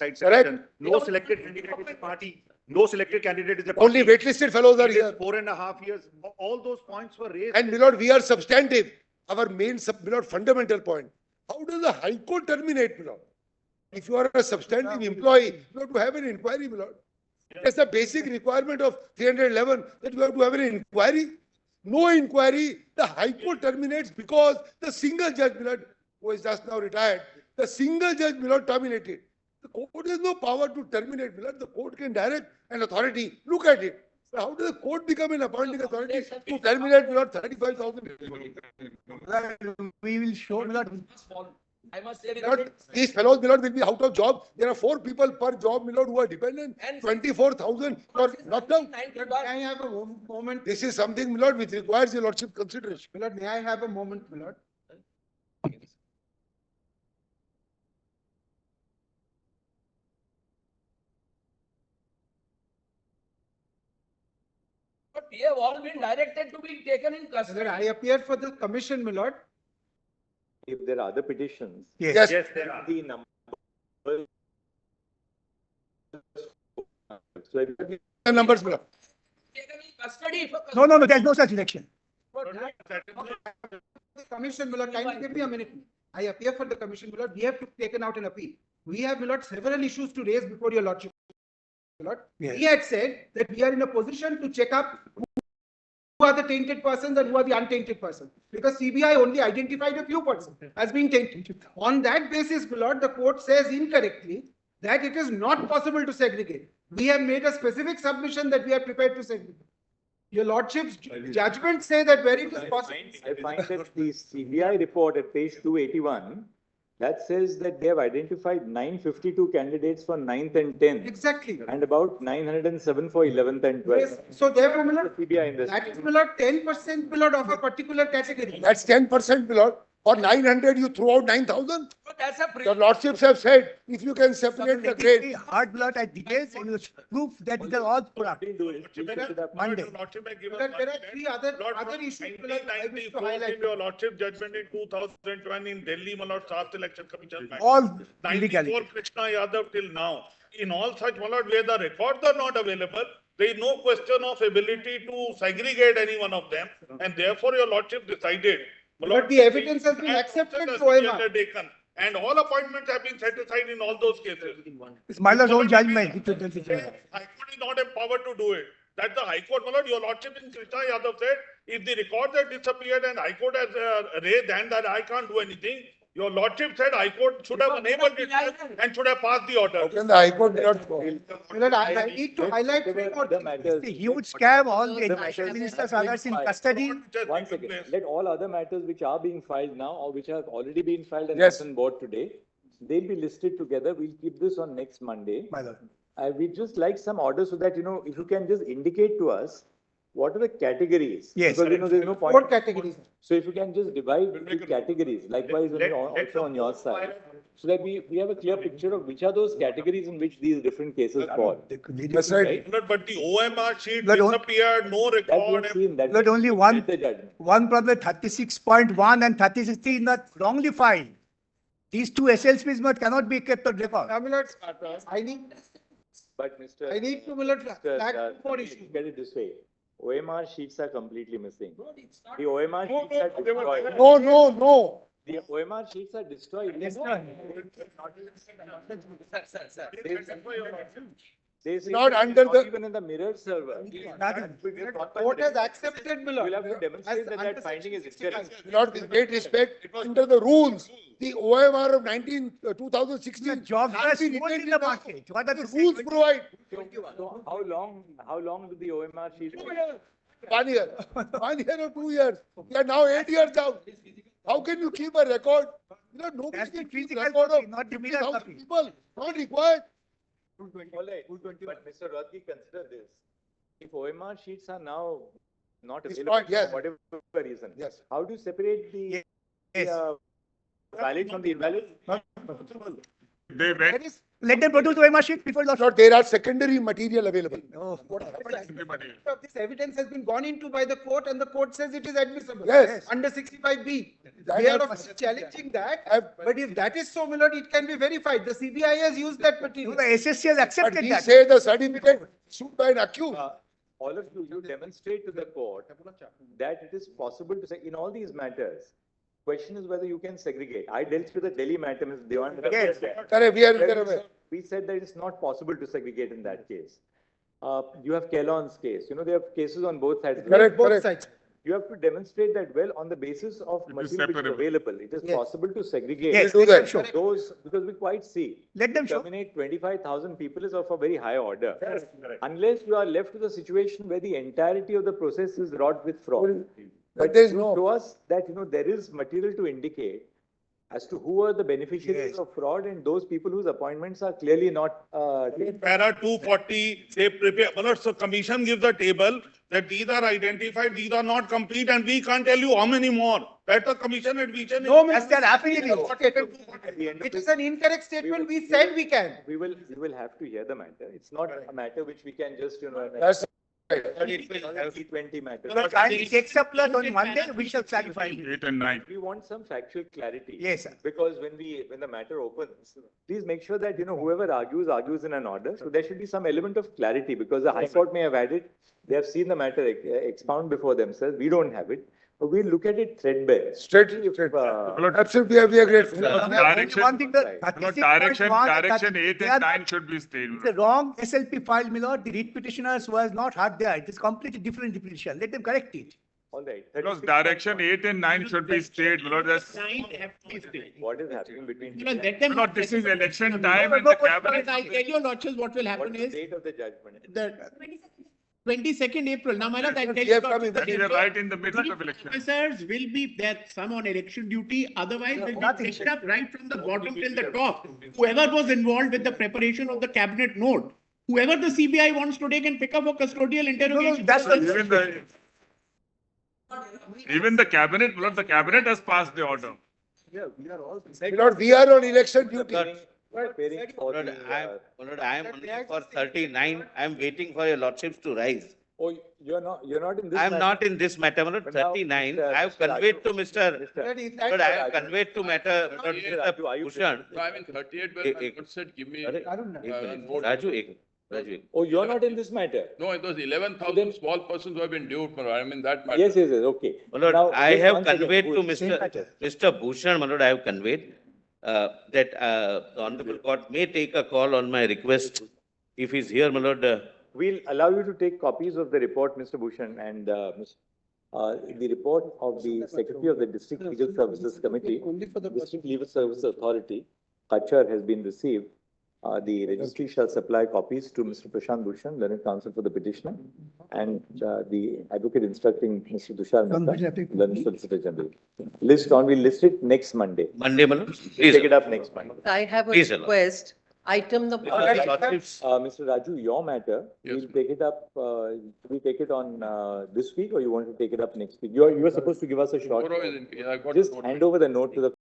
side Correct. section. No selected candidate is a party. No selected candidate is a party. Only waitlisted fellows are It is here. 4.5 years. All those points were raised. And Milord, we are substantive. Our main, Milord, fundamental point. How does the High Court terminate, Milord? If you are a substantive employee, you have to have an inquiry, Milord. That's the basic requirement of 311, that you have to have an inquiry. No inquiry, the High Court terminates because the single judge, Milord, who is just now retired, the single judge, Milord, terminated. The court has no power to terminate, Milord. The court can direct an authority. Look at it. So how does the court become an appointing authority to terminate, Milord, 35,000? We will show, Milord. I must say, Milord, these fellows, Milord, will be out of job. There are 4 people per job, Milord, who are dependent. 24,000 for knocked out. May I have a moment? This is something, Milord, which requires your lordship consideration. Milord, may I have a moment, Milord? but we have all been directed to be taken in custody. Milord, I appear for the commission, Milord. If there are other petitions, Yes. Yes, there are. the number. So if The numbers, Milord. Taken in custody for No, there's no such election. The Commission, Milord, kindly give me a minute. I appear for the commission, Milord. We have to taken out an appeal. We have, Milord, several issues to raise before your lordship. Milord, Yes. we had said that we are in a position to check up who are the tainted persons and who are the untainted persons. Because CBI only identified a few persons as being tainted. On that basis, Milord, the court says incorrectly that it is not possible to segregate. We have made a specific submission that we are prepared to segregate. Your lordship's judgment say that where it is possible. I find that the CBI report at page 281, that says that they have identified 952 candidates for 9th and 10th. Exactly. And about 907 for 11th and 12th. Yes. So therefore, Milord, CBI in this. that is, Milord, 10%, Milord, of a particular category. That's 10%, Milord. For 900, you throw out 9,000. So that's a Your lordships have said, if you can separate the grade. Hard blood at details and you prove that they're all corrupt. Monday. Milord, there are 3 other issues, Milord, I wish to highlight. Your lordship judgment in 2001 in Delhi, my lord, South Election Commission. All 94 illegality. Krishna Yadav till now. In all such, my lord, where the records are not available, there is no question of ability to segregate any one of them. And therefore, your lordship decided. my But lord, the evidence has been and accepted process to has to be OMR. undertaken. And all appointments have been set aside in all those cases. It's my lord's own judgment. High Court is not empowered to do it. That the High Court, my lord, your lordship in Krishna Yadav said, if the records have disappeared and High Court has raised hand that I can't do anything, your lordship said High Court should have enabled it and should have passed the order. Can the High Court not go? Milord, I need to highlight 3 more The things. matters. The huge scam, all the The education matters ministers, have been others in filed. custody. One second, let all other matters which are being filed now or which have already been filed and Yes. on board today, they'll be listed together. We'll keep this on next Monday. My lord. We'd just like some order so that, if you can just indicate to us, what are the categories? Yes. Because, there's no 4 point. categories. So if you can just divide the categories, likewise also on your side, so that we have a clear picture of which are those categories in which these different cases fall. That's right. But the OMR sheet But on- disappeared, no That we record. have seen, that But only one, the judgment. one problem, 36.1 and 36 is not wrongly filed. These 2 SLPs cannot be kept on record. Milord, I need But Mr. to, Milord, Mr. flag uh, 2 more issues. Get it this way. OMR sheets are completely missing. it's not. The OMR sheets are destroyed. No. The OMR sheets are destroyed. They say Not that under it's the- even in the mirror server. Court has accepted, Milord. We'll have to demonstrate that under that finding is section incorrect. 65. Lord, with great respect, under the rules, the OMR of 2016. Jobs are has been small in written the now. market. What are The the rules provide So how long do the OMR sheets? 1 year, 1 year or 2 years. We are now 8 years down. How can you keep a record? Nobody That's the can keep physical record copy, of not the mirror 50,000 copy. people. Not required. All right, but Mr. Rodgi, consider this. If OMR sheets are now not It's available not, yes. for whatever reason. Yes. How do you separate the Yes. valid from the invalid? They went, Let them produce the OMR sheet before the. Lord, there are secondary material available. Oh. Of this evidence has been gone into by the court and the court says it is admissible. Yes. Under 65B. That We are is- of course challenging that, I've- but if that is so, my lord, it can be verified. The CBI has used that material. The SSC has But accepted we that. say the certificate issued by an accused. All of you demonstrate to the court that it is possible to say, in all these matters, question is whether you can segregate. I dealt with the Delhi matter, Mr. Dewan. Yes. Correct, we are aware. We said that it's not possible to segregate in that case. You have Kelon's case, you know, they have cases on both sides. Correct, Both correct. sides. You have to demonstrate that, well, on the basis of material which is available, it is Yes. possible to segregate. Yes, do let them that. show. Those, because we quite see. Let them show. Terminate 25,000 people is of a very high order. Unless you are left with a situation where the entirety of the process is wrought with fraud. But there is You no. show us that, you know, there is material to indicate as to who are the beneficiaries Yes. of fraud and those people whose appointments are clearly not, Para 240, they prepare, well, so commission gives the table that these are identified, these are not complete, and we can't tell you how many more. That the commission admission. No, As they are affidavit. at the end of It is this, an incorrect statement. We said we can. we will have to hear the matter. It's not a matter which we can just, you know. That's T20 matter. And it takes up plus on Monday, we shall clarify. 8 and 9. We want some factual clarity. Yes, sir. Because when the matter opens, please make sure that, you know, whoever argues in an order. So there should be some element of clarity because the High Court may have had it. They have seen the matter expound before themselves. We don't have it. But we'll look at it threadbare. straight. Absolutely, we are grateful. Direction- One thing, the No, 36.1, direction 8 they and are- 9 should be stayed. It's a wrong SLP file, my lord. The read petitioners was not had there. It is completely different petition. Let them correct it. All right. Because direction 8 and 9 should be stayed, Lord, that's, What is happening between? Let them. Lord, this is election time and the cabinet. I tell you, Lordship, what will What's happen the is date of the judgment? the 22nd April. Now, my lord, I tell We you. have come in Lordship, the- We are right in the middle of election. Officers will be there, some on election duty, otherwise will be picked up right from the bottom till the top. Whoever was involved with the preparation of the cabinet note, whoever the CBI wants to take and pick up for custodial interrogation. that's the- Even the cabinet, Lord, the cabinet has passed the order. Yeah, we are all. Lord, we are on election duty. Preparing for Lord, the, I am only for 39. I am waiting for your lordships to rise. Oh, you're not in this. I am matter? not in this matter, my lord, But now, 39. Mr. I have Mr. conveyed to Raju- Mr. That is- Lord, I have conveyed to matter, Lord, Mr. Mr. Raju, are you Bhushan. I mean, 38, well, my lord said, give me. Arre, एक minute. Raju, एक minute. Raju, एक minute. Oh, you're not in this matter? No, it was Then- 11,000 small persons who have been due for, I mean, that Yes, okay. My lord, Now, I just have once again, conveyed to same matter. Mr. Bhushan, my lord, I have conveyed that the honorable court may take a call on my request. If he's here, my lord, We'll allow you to take copies of the report, Mr. Bhushan, and the report of the Secretary of the District Legal Services Committee, District Legal Service Authority, Kachar, has been received. The registry shall supply copies to Mr. Prashant Bhushan, learned counsel for the petitioner, and the advocate instructing Mr. Tushar Mehta, learned solicitor general. We'll list it next Monday. Monday, my lord, please. Take it up next Monday. I have a Please allow. request, item number. Lordships, Mr. Raju, your matter, we'll take it up, we take it on this week, or you want to take it up next week? You are supposed to give us a short. Just hand over the note to the